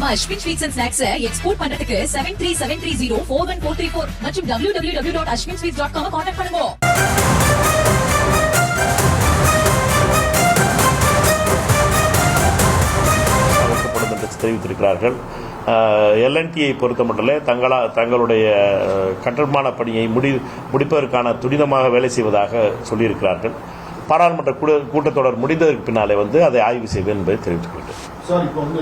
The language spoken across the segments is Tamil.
நம்ம Ashwin sweets and snacks export பண்றதுக்கு 7373041434 மற்றும் www.ashwinsweets.com கான்டாக்ட் பண்ணுங்க. தெரிவித்திருக்கிறார்கள். LNTயை பொறுத்தமட்டில் தங்களுடைய கட்டுமான பணியை முடிப்பதற்கான துரிதமாக வேலை செய்வதாக சொல்லியிருக்கிறார்கள். பாராளுமன்ற கூட்டத்தொடர் முடிந்ததற்கு பின்னாலே அதை ஆய்வு செய்வேன் என்பதை தெரிவித்துக் சார், இப்போ அந்த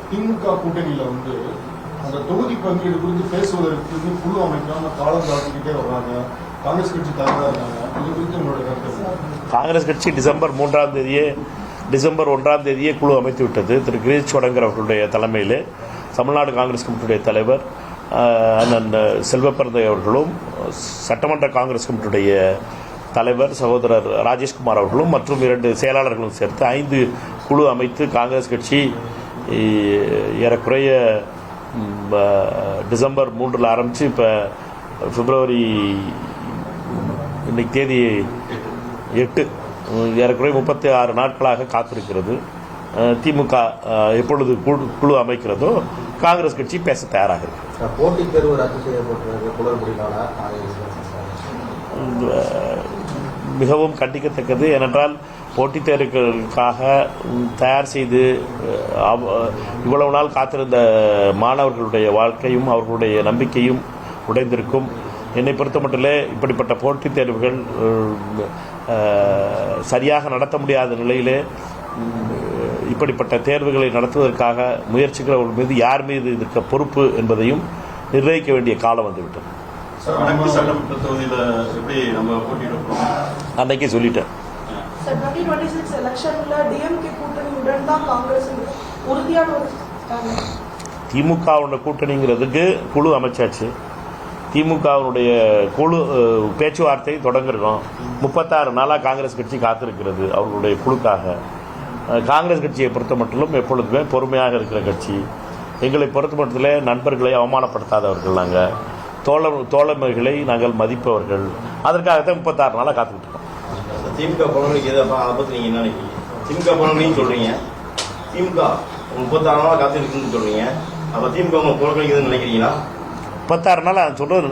திமுக கூட்டணியில அந்த தொகுதி பங்கீடு குறித்து பேசுவதற்கு குழு அமைக்காம காலம் தாழ்த்திக்கிட்டே வர்றாங்க. காங்கிரஸ் கட்சி தயாராக இருக்காங்க. இது குறித்து உங்களுடைய கருத்து? காங்கிரஸ் கட்சி டிசம்பர் 1ஆம் தேதியே குழு அமைத்து விட்டது. திரு கிரீஷ் சோடங்கர் அவர்களுடைய தலைமையில் தமிழ்நாடு காங்கிரஸ் கமிட்டியுடைய தலைவர் அண்ணன் செல்வப்பிரந்தை அவர்களும், சட்டமன்ற காங்கிரஸ் கமிட்டியுடைய தலைவர் சகோதரர் ராஜேஷ்குமார் அவர்களும் மற்றும் 2 செயலாளர்களும் சேர்த்து 5 குழு அமைத்து காங்கிரஸ் கட்சி ஏறக்குறைய டிசம்பர் 3 ஆரம்பித்து இப்போ பிப்ரவரி இன்னைக்கு தேதி 8, ஏறக்குறைய 36 நாட்களாக காத்திருக்கிறது. திமுக எப்பொழுது குழு அமைக்கிறதோ காங்கிரஸ் கட்சி பேச தயாராக இருக்கு. போட்டித் தேர்வு ரத்து செய்யப்பட்டிருக்கிறது மிகவும் கண்டிக்கத்தக்கது. ஏனென்றால் போட்டித் தேர்வுகளுக்காக தயார் செய்து இவ்வளவு நாள் காத்திருந்த மாணவர்களுடைய வாழ்க்கையும் அவர்களுடைய நம்பிக்கையும் உடைந்திருக்கும். என்னை பொறுத்த மட்டிலே இப்படிப்பட்ட போட்டித் தேர்வுகள் சரியாக நடத்த முடியாத நிலையிலே இப்படிப்பட்ட தேர்வுகளை நடத்துவதற்காக முயற்சிக்கிறவர்கள் மீது யார் மீது இருக்க பொறுப்பு என்பதையும் நிர்ணயிக்க வேண்டிய காலம் வந்துவிட்டது. அன்னைக்கு சொல்லிட்டேன். திமுகவுடைய கூட்டணிங்கிறதுக்கு குழு அமைச்சாச்சு. திமுகவுடைய குழு பேச்சுவார்த்தை தொடங்கிருக்கோம். 36 நாளாக காங்கிரஸ் கட்சி காத்திருக்கிறது அவர்களுடைய குழுக்காக. காங்கிரஸ் கட்சியை பொறுத்த மட்டிலும் எப்பொழுதுமே பொறுமையாக இருக்கிற கட்சி. எங்களை பொறுத்த மட்டத்தில் நண்பர்களை அவமானப்படுத்தாதவர்கள், நாங்கள் தோழமைகளை நாங்கள் மதிப்பவர்கள். அதற்காகத்தான் 36 நாளாக காத்துக்கிட்டு இருக்கோம். திமுக பழனிக்கு எது அதை பற்றி நீங்கள் என்ன நினைக்கிறீங்க? திமுக பழனின்னு சொல்கிறீங்க, திமுக 36 நாளாக காத்திருக்குன்னு சொல்கிறீங்க. அப்போ திமுக உங்கள் புறக்கணிக்குதுன்னு நினைக்கிறீங்களா? 36 நாள் சொல்கிறது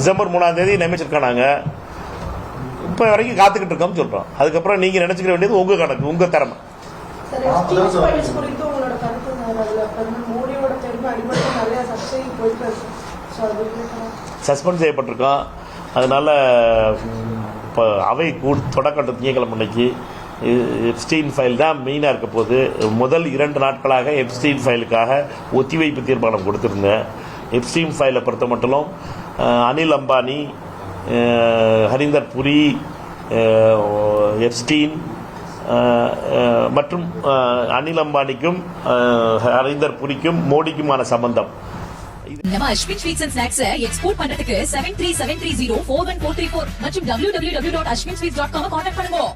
டிசம்பர் 3ஆம் தேதி நியமிச்சிருக்கோம். நாங்கள் இப்போ வரைக்கும் காத்துக்கிட்டு இருக்கோம்னு சொல்கிறோம். அதுக்கப்புறம் நீங்கள் நினச்சிக்கிற வேண்டியது உங்கள் கணக்கு, உங்கள் திறமை. சஸ்பெண்ட் செய்யப்பட்டிருக்கோம். அதனால் இப்போ அவை தொடக்கட்டும் திங்கட்கிழமை அன்னைக்கு எப்ஸ்டீன் ஃபைல் தான் மெயினாக இருக்க போது. முதல் 2 நாட்களாக எப்ஸ்டீன் ஃபைலுக்காக ஒத்திவைப்பு தீர்மானம் கொடுத்துருந்தேன். எப்ஸ்டீன் ஃபைலை பொறுத்த மட்டும் அனில் அம்பானி, ஹரிந்தர் புரி, எப்ஸ்டீன் மற்றும் அனில் அம்பானிக்கும் ஹரிந்தர் புரிக்கும் மோடிக்குமான சம்பந்தம். நம்ம Ashwin sweets and snacks export பண்றதுக்கு 7373041434 மற்றும் www.ashwinsweets.com கான்டாக்ட் பண்ணுங்க.